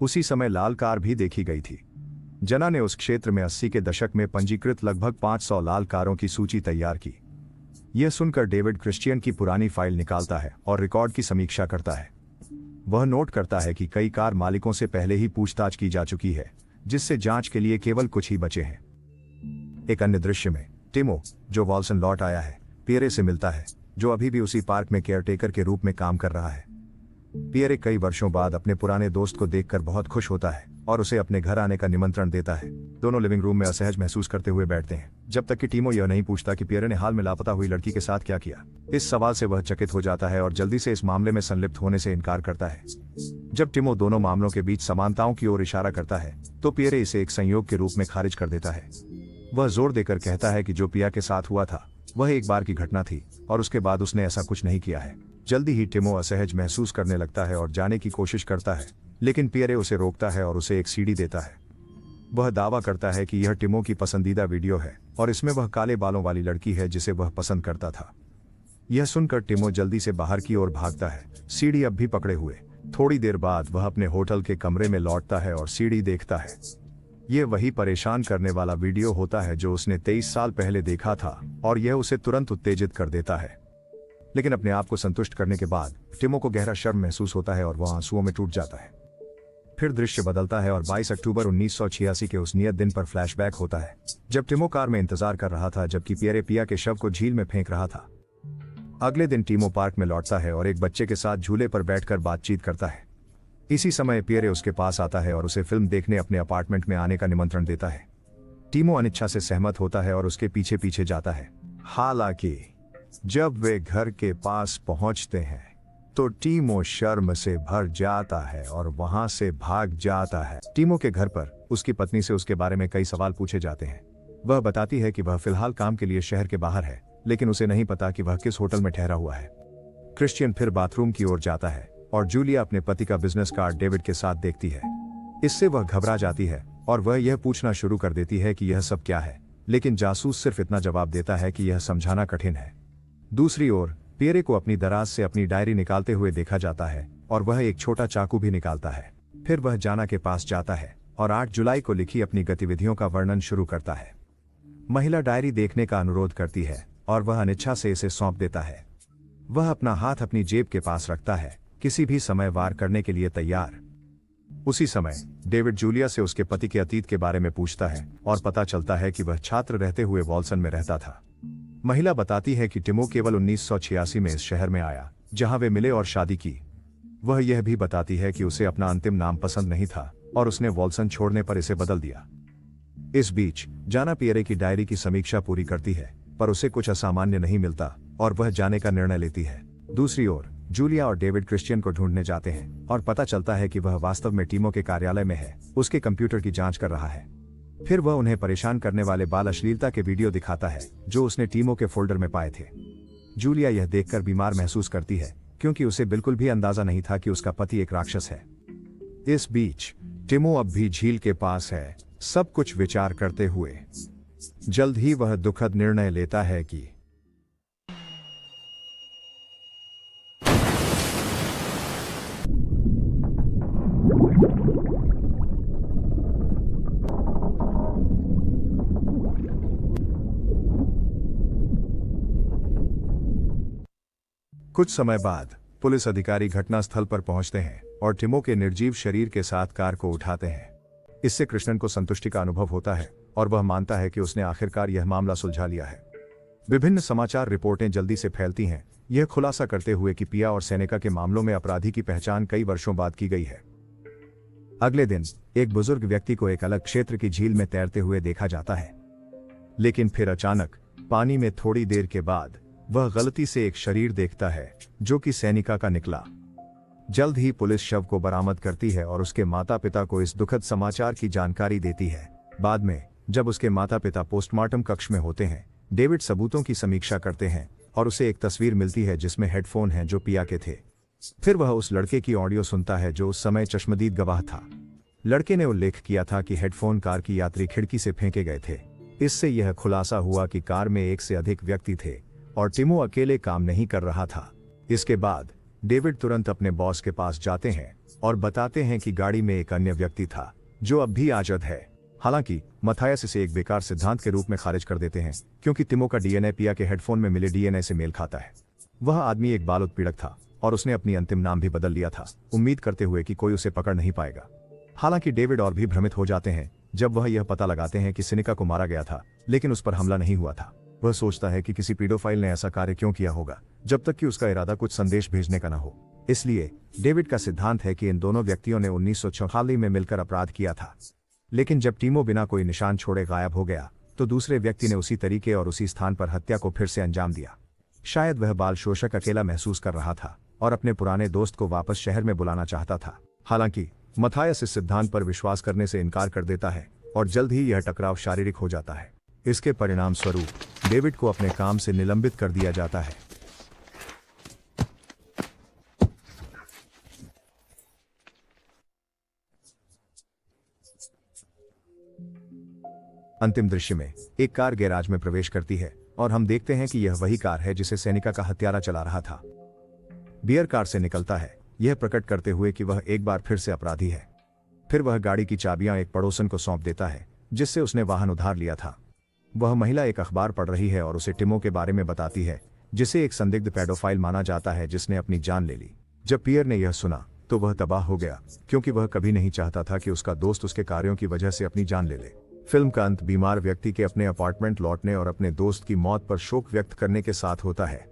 उसी समय लाल कार भी देखी गई थी। जना ने उस क्षेत्र में 80 के दशक में पंजीकृत लगभग 500 लाल कारों की सूची तैयार की। यह सुनकर डेविड क्रिश्चियन की पुरानी फाइल निकालता है और रिकॉर्ड की समीक्षा करता है। वह नोट करता है कि कई कार मालिकों से पहले ही पूछताछ की जा चुकी है, जिससे जांच के लिए केवल कुछ ही बचे हैं। एक अन्य दृश्य में टिमो, जो वॉल्सन लौट आया है, पियरे से मिलता है, जो अभी भी उसी पार्क में केयरटेकर के रूप में काम कर रहा है। पियरे कई वर्षों बाद अपने पुराने दोस्त को देखकर बहुत खुश होता है और उसे अपने घर आने का निमंत्रण देता है। दोनों लिविंग रूम में असहज महसूस करते हुए बैठते हैं, जब तक कि टिमो यह नहीं पूछता कि पियरे ने हाल में लापता हुई लड़की के साथ क्या किया। इस सवाल से वह चकित हो जाता है और जल्दी से इस मामले में संलिप्त होने से इनकार करता है। जब टिमो दोनों मामलों के बीच समानताओं की ओर इशारा करता है, तो पियरे इसे एक संयोग के रूप में खारिज कर देता है। वह जोर देकर कहता है कि जो पिया के साथ हुआ था वह एक बार की घटना थी और उसके बाद उसने ऐसा कुछ नहीं किया है। जल्दी ही टिमो असहज महसूस करने लगता है और जाने की कोशिश करता है, लेकिन पियरे उसे रोकता है और उसे एक सीडी देता है। वह दावा करता है कि यह टिमो की पसंदीदा वीडियो है और इसमें वह काले बालों वाली लड़की है जिसे वह पसंद करता था। यह सुनकर टिमो जल्दी से बाहर की ओर भागता है, सीडी अब भी पकड़े हुए। थोड़ी देर बाद वह अपने होटल के कमरे में लौटता है और सीडी देखता है। यह वही परेशान करने वाला वीडियो होता है जो उसने 23 साल पहले देखा था और यह उसे तुरंत उत्तेजित कर देता है। लेकिन अपने आप को संतुष्ट करने के बाद टिमो को गहरा शर्म महसूस होता है और वह आंसुओं में टूट जाता है। फिर दृश्य बदलता है और 22 अक्टूबर 1986 के उस नियत दिन पर फ्लैशबैक होता है, जब टिमो कार में इंतजार कर रहा था जबकि पियरे पिया के शव को झील में फेंक रहा था। अगले दिन टिमो पार्क में लौटता है और एक बच्चे के साथ झूले पर बैठकर बातचीत करता है। इसी समय पियरे उसके पास आता है और उसे फिल्म देखने अपने अपार्टमेंट में आने का निमंत्रण देता है। टिमो अनिच्छा से सहमत होता है और उसके पीछे पीछे जाता है। हालांकि जब वे घर के पास पहुंचते हैं तो टिमो शर्म से भर जाता है और वहां से भाग जाता है। टिमो के घर पर उसकी पत्नी से उसके बारे में कई सवाल पूछे जाते हैं। वह बताती है कि वह फिलहाल काम के लिए शहर के बाहर है, लेकिन उसे नहीं पता कि वह किस होटल में ठहरा हुआ है। क्रिश्चियन फिर बाथरूम की ओर जाता है और जूलिया अपने पति का बिजनेस कार्ड डेविड के साथ देखती है। इससे वह घबरा जाती है और वह यह पूछना शुरू कर देती है कि यह सब क्या है, लेकिन जासूस सिर्फ इतना जवाब देता है कि यह समझाना कठिन है। दूसरी ओर पियरे को अपनी दराज से अपनी डायरी निकालते हुए देखा जाता है और वह एक छोटा चाकू भी निकालता है। फिर वह जाना के पास जाता है और 8 जुलाई को लिखी अपनी गतिविधियों का वर्णन शुरू करता है। महिला डायरी देखने का अनुरोध करती है और वह अनिच्छा से इसे सौंप देता है। वह अपना हाथ अपनी जेब के पास रखता है, किसी भी समय वार करने के लिए तैयार। उसी समय डेविड जूलिया से उसके पति के अतीत के बारे में पूछता है और पता चलता है कि वह छात्र रहते हुए वॉल्सन में रहता था। महिला बताती है कि टिमो केवल 1986 में इस शहर में आया, जहां वे मिले और शादी की। वह यह भी बताती है कि उसे अपना अंतिम नाम पसंद नहीं था और उसने वॉल्सन छोड़ने पर इसे बदल दिया। इस बीच जाना पियरे की डायरी की समीक्षा पूरी करती है, पर उसे कुछ असामान्य नहीं मिलता और वह जाने का निर्णय लेती है। दूसरी ओर जूलिया और डेविड क्रिश्चियन को ढूंढने जाते हैं और पता चलता है कि वह वास्तव में टिमो के कार्यालय में है, उसके कंप्यूटर की जांच कर रहा है। फिर वह उन्हें परेशान करने वाले बाल अश्लीलता के वीडियो दिखाता है जो उसने टिमो के फोल्डर में पाए थे। जूलिया यह देखकर बीमार महसूस करती है, क्योंकि उसे बिल्कुल भी अंदाजा नहीं था कि उसका पति एक राक्षस है। इस बीच टिमो अब भी झील के पास है, सब कुछ विचार करते हुए। जल्द ही वह दुखद निर्णय लेता है कि कुछ समय बाद पुलिस अधिकारी घटनास्थल पर पहुंचते हैं और टिमो के निर्जीव शरीर के साथ कार को उठाते हैं। इससे कृष्णन को संतुष्टि का अनुभव होता है और वह मानता है कि उसने आखिरकार यह मामला सुलझा लिया है। विभिन्न समाचार रिपोर्टें जल्दी से फैलती हैं, यह खुलासा करते हुए कि पिया और सेनेका के मामलों में अपराधी की पहचान कई वर्षों बाद की गई है। अगले दिन एक बुजुर्ग व्यक्ति को एक अलग क्षेत्र की झील में तैरते हुए देखा जाता है, लेकिन फिर अचानक पानी में थोड़ी देर के बाद वह गलती से एक शरीर देखता है जो कि सैनिका का निकला। जल्द ही पुलिस शव को बरामद करती है और उसके माता पिता को इस दुखद समाचार की जानकारी देती है। बाद में जब उसके माता पिता पोस्टमार्टम कक्ष में होते हैं, डेविड सबूतों की समीक्षा करते हैं और उसे एक तस्वीर मिलती है जिसमें हेडफोन हैं जो पिया के थे। फिर वह उस लड़के की ऑडियो सुनता है जो उस समय चश्मदीद गवाह था। लड़के ने उल्लेख किया था कि हेडफोन कार की यात्री खिड़की से फेंके गए थे। इससे यह खुलासा हुआ कि कार में एक से अधिक व्यक्ति थे और टिमो अकेले काम नहीं कर रहा था। इसके बाद डेविड तुरंत अपने बॉस के पास जाते हैं और बताते हैं कि गाड़ी में एक अन्य व्यक्ति था जो अब भी आज़ाद है। हालांकि मथायस इसे एक बेकार सिद्धांत के रूप में खारिज कर देते हैं क्योंकि टिमो का डीएनए पिया के हेडफोन में मिले डीएनए से मेल खाता है। वह आदमी एक बाल उत्पीड़क था और उसने अपनी अंतिम नाम भी बदल लिया था, उम्मीद करते हुए कि कोई उसे पकड़ नहीं पाएगा। हालांकि डेविड और भी भ्रमित हो जाते हैं जब वह यह पता लगाते हैं कि सिनिका को मारा गया था लेकिन उस पर हमला नहीं हुआ था। वह सोचता है कि किसी पीडोफाइल ने ऐसा कार्य क्यों किया होगा जब तक कि उसका इरादा कुछ संदेश भेजने का न हो। इसलिए डेविड का सिद्धांत है कि इन दोनों व्यक्तियों ने 1946 में मिलकर अपराध किया था। लेकिन जब टीमो बिना कोई निशान छोड़े गायब हो गया तो दूसरे व्यक्ति ने उसी तरीके और उसी स्थान पर हत्या को फिर से अंजाम दिया। शायद वह बाल शोषक अकेला महसूस कर रहा था और अपने पुराने दोस्त को वापस शहर में बुलाना चाहता था। हालांकि मथायस इस सिद्धांत पर विश्वास करने से इनकार कर देता है और जल्द ही यह टकराव शारीरिक हो जाता है। इसके परिणाम स्वरूप डेविड को अपने काम से निलंबित कर दिया जाता है। अंतिम दृश्य में एक कार गैराज में प्रवेश करती है और हम देखते हैं कि यह वही कार है जिसे सैनिका का हत्यारा चला रहा था। बियर कार से निकलता है, यह प्रकट करते हुए कि वह एक बार फिर से अपराधी है। फिर वह गाड़ी की चाबियां एक पड़ोसन को सौंप देता है जिससे उसने वाहन उधार लिया था। वह महिला एक अखबार पढ़ रही है और उसे टिमो के बारे में बताती है जिसे एक संदिग्ध पेडोफाइल माना जाता है जिसने अपनी जान ले ली। जब पियर ने यह सुना तो वह तबाह हो गया क्योंकि वह कभी नहीं चाहता था कि उसका दोस्त उसके कार्यों की वजह से अपनी जान ले ले। फिल्म का अंत बीमार व्यक्ति के अपने अपार्टमेंट लौटने और अपने दोस्त की मौत पर शोक व्यक्त करने के साथ होता है।